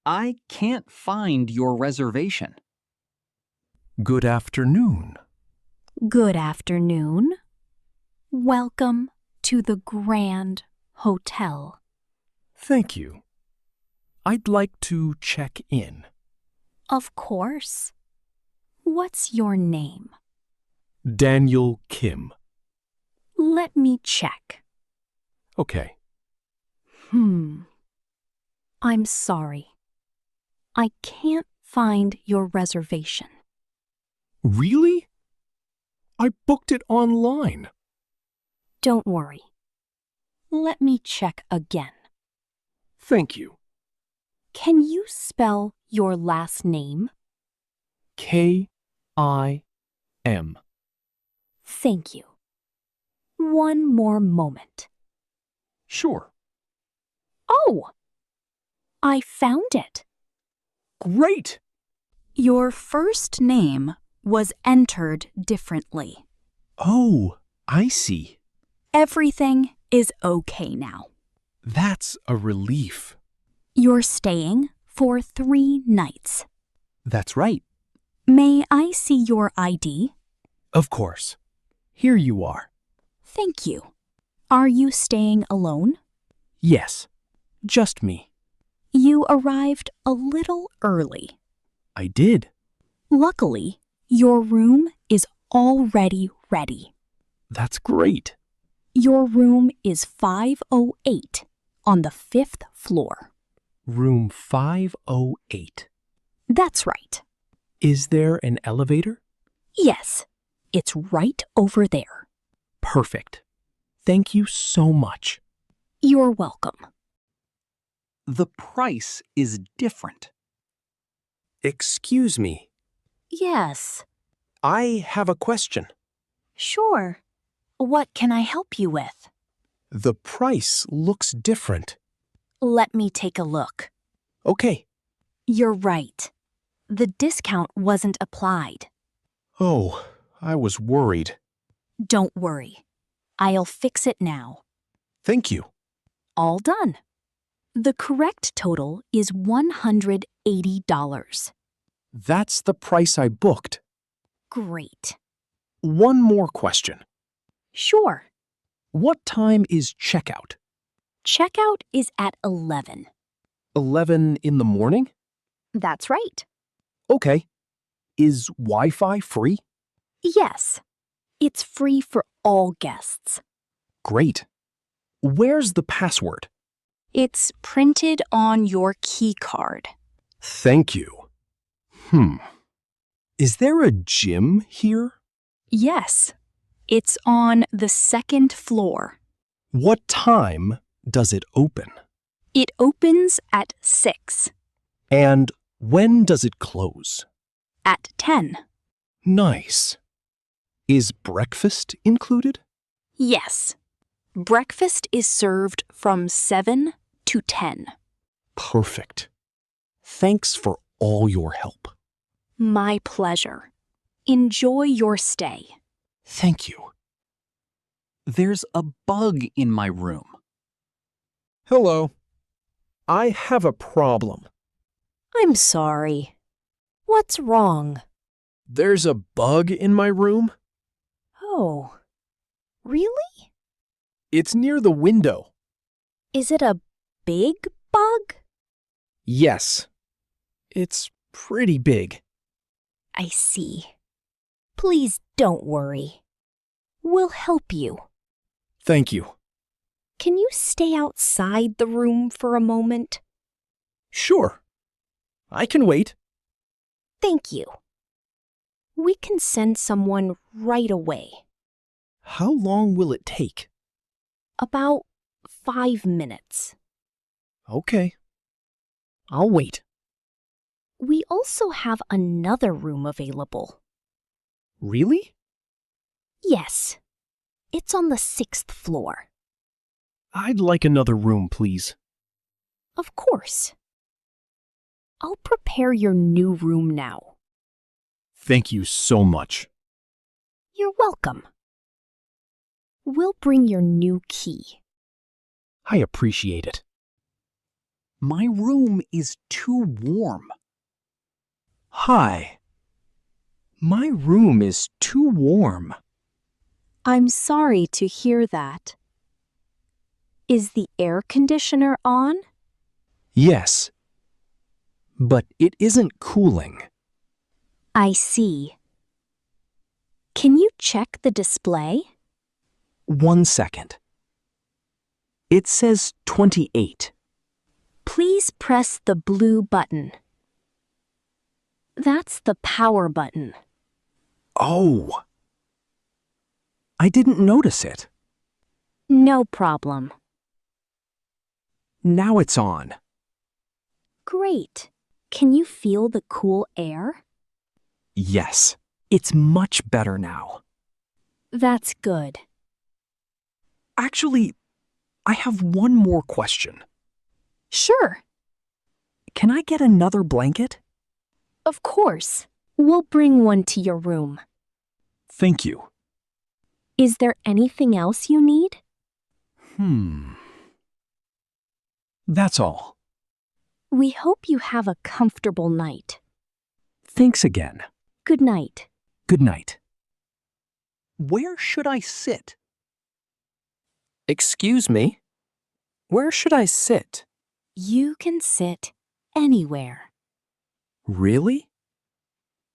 I can't find your reservation. Good afternoon. Good afternoon. Welcome to the Grand Hotel. Thank you. I'd like to check in. Of course. What's your name? Daniel Kim. Let me check. Okay. I'm sorry. I can't find your reservation. Really? I booked it online. Don't worry. Let me check again. Thank you. Can you spell your last name? Kim. Thank you. One more moment. Sure. Oh! I found it. Great! Your first name was entered differently. Oh, I see. Everything is okay now. That's a relief. You're staying for 3 nights. That's right. May I see your ID? Of course. Here you are. Thank you. Are you staying alone? Yes, just me. You arrived a little early. I did. Luckily, your room is already ready. That's great. Your room is 508 on the 5th floor. Room 508. That's right. Is there an elevator? Yes, it's right over there. Perfect. Thank you so much. You're welcome. The price is different. Excuse me. Yes, I have a question. sure. What can I help you with? The price looks different. Let me take a look. Okay. You're right. The discount wasn't applied. Oh, I was worried. Don't worry. I'll fix it now. Thank you. All done. The correct total is $180. That's the price I booked. Great. One more question. Sure. What time is checkout? Checkout is at 11. 11 in the morning? That's right. Okay. Is Wi-Fi free? Yes. It's free for all guests. Great. Where's the password? It's printed on your key card. Thank you. Is there a gym here? Yes. It's on the 2nd floor. What time does it open? It opens at 6. And when does it close? At 10. Nice. Is breakfast included? Yes. Breakfast is served from 7 to 10. Perfect. Thanks for all your help. My pleasure. Enjoy your stay. Thank you. There's a bug in my room. Hello. I have a problem. I'm sorry. What's wrong? There's a bug in my room. Oh, really? It's near the window. Is it a big bug? Yes. It's pretty big. I see. Please don't worry. We'll help you. Thank you. Can you stay outside the room for a moment? Sure. I can wait. Thank you. We can send someone right away. How long will it take? About 5 minutes. Okay. I'll wait. We also have another room available. Really? Yes. It's on the 6th floor. I'd like another room, please. Of course. I'll prepare your new room now. Thank you so much. You're welcome. We'll bring your new key. I appreciate it. My room is too warm. Hi. My room is too warm. I'm sorry to hear that. Is the air conditioner on? Yes. But it isn't cooling. I see. Can you check the display? 1 second. It says 28. Please press the blue button. That's the power button. Oh. I didn't notice it. No problem. Now it's on. Great. Can you feel the cool air? Yes. It's much better now. That's good. Actually, I have one more question. Sure. Can I get another blanket? Of course. We'll bring one to your room. Thank you. Is there anything else you need? That's all. We hope you have a comfortable night. Thanks again. Good night. Good night. Where should I sit? Excuse me? Where should I sit? You can sit anywhere. Really?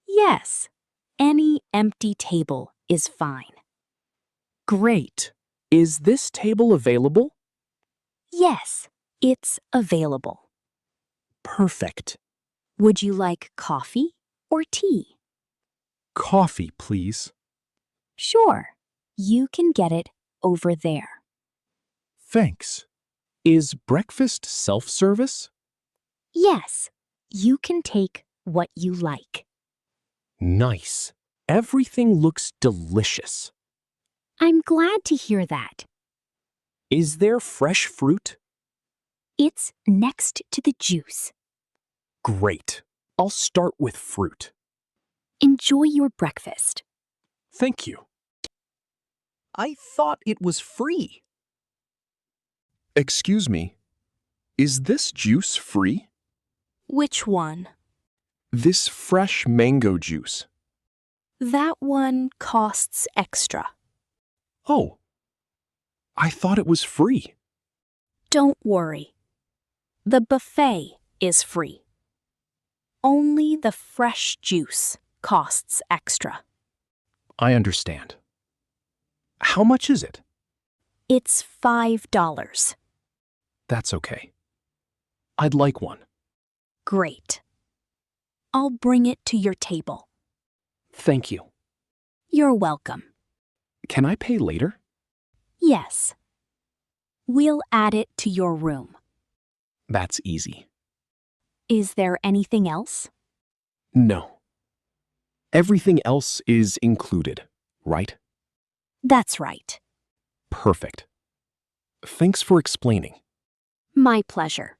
Yes, any empty table is fine. Great. Is this table available? Yes, it's available. Perfect. Would you like coffee or tea? Coffee, please. Sure, you can get it over there. Thanks. Is breakfast self-service? Yes, you can take what you like. Nice. Everything looks delicious. I'm glad to hear that. Is there fresh fruit? It's next to the juice. Great. I'll start with fruit. Enjoy your breakfast. Thank you. I thought it was free. Excuse me, is this juice free? Which one? This fresh mango juice. That one costs extra. Oh, I thought it was free. Don't worry. The buffet is free. Only the fresh juice costs extra. I understand. How much is it? It's $5. That's okay. I'd like one. Great. I'll bring it to your table. Thank you. You're welcome. Can I pay later? Yes. We'll add it to your room. That's easy. Is there anything else? No. Everything else is included, right? That's right. Perfect. Thanks for explaining. My pleasure.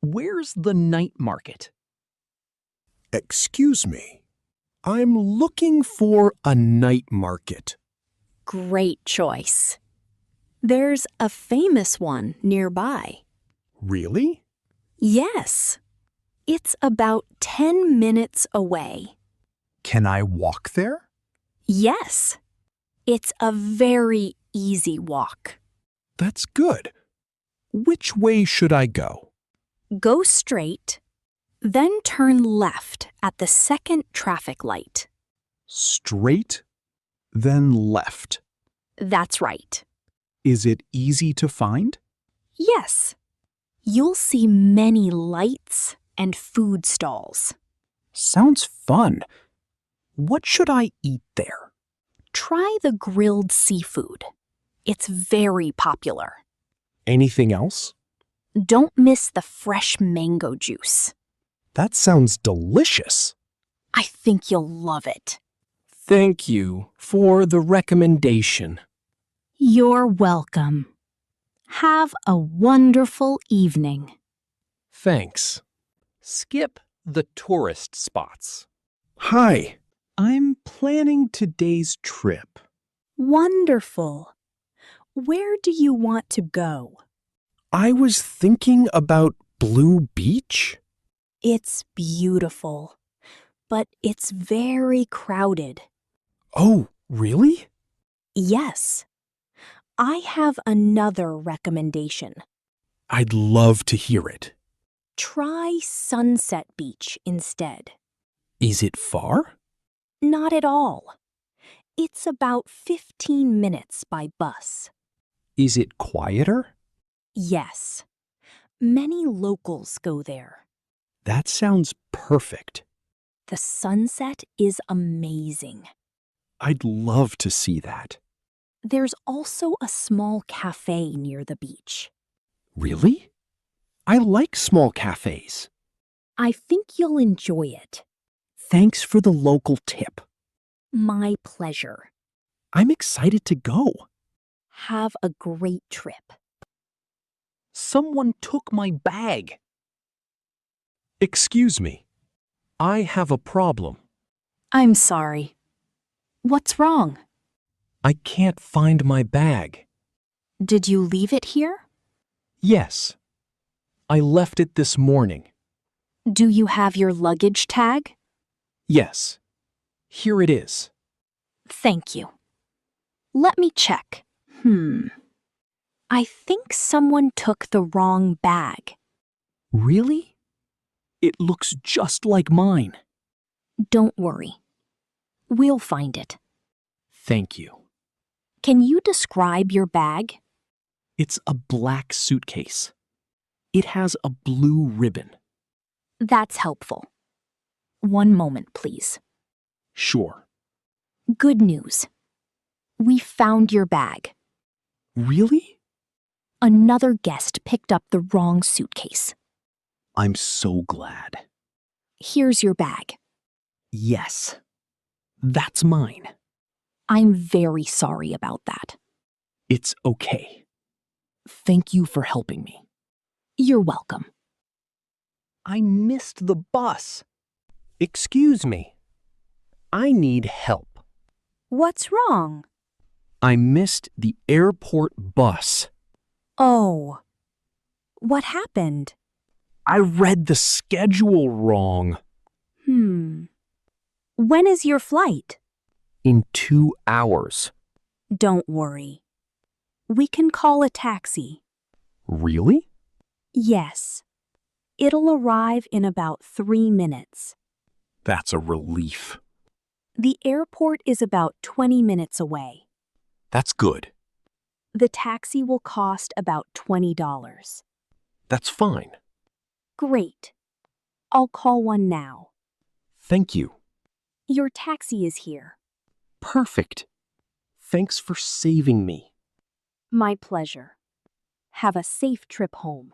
Where's the night market? Excuse me. I'm looking for a night market. Great choice. There's a famous one nearby. Really? Yes. It's about 10 minutes away. Can I walk there? Yes. It's a very easy walk. That's good. Which way should I go? Go straight, then turn left at the second traffic light. Straight, then left. That's right. Is it easy to find? Yes. You'll see many lights and food stalls. Sounds fun. What should I eat there? Try the grilled seafood. It's very popular. Anything else? Don't miss the fresh mango juice. That sounds delicious. I think you'll love it. Thank you for the recommendation. You're welcome. Have a wonderful evening. Thanks. Skip the tourist spots. Hi. I'm planning today's trip. Wonderful. Where do you want to go? I was thinking about Blue Beach. It's beautiful, but it's very crowded. Oh, really? Yes. I have another recommendation. I'd love to hear it. Try Sunset Beach instead. Is it far? Not at all. It's about 15 minutes by bus. Is it quieter? Yes. Many locals go there. That sounds perfect. The sunset is amazing. I'd love to see that. There's also a small cafe near the beach. Really? I like small cafes. I think you'll enjoy it. Thanks for the local tip. My pleasure. I'm excited to go. Have a great trip. Someone took my bag. Excuse me. I have a problem. I'm sorry. What's wrong? I can't find my bag. Did you leave it here? Yes. I left it this morning. Do you have your luggage tag? Yes. Here it is. Thank you. Let me check. I think someone took the wrong bag. Really? It looks just like mine. Don't worry. We'll find it. Thank you. Can you describe your bag? It's a black suitcase. It has a blue ribbon. That's helpful. One moment, please. Sure. Good news. We found your bag. Really? Another guest picked up the wrong suitcase. I'm so glad. Here's your bag. Yes. That's mine. I'm very sorry about that. It's okay. Thank you for helping me. You're welcome. I missed the bus. Excuse me. I need help. What's wrong? I missed the airport bus. Oh. What happened? I read the schedule wrong. When is your flight? In 2 hours. Don't worry. We can call a taxi. Really? Yes. It'll arrive in about 3 minutes. That's a relief. The airport is about 20 minutes away. That's good. The taxi will cost about $20. That's fine. Great. I'll call one now. Thank you. Your taxi is here. Perfect. Thanks for saving me. My pleasure. Have a safe trip home.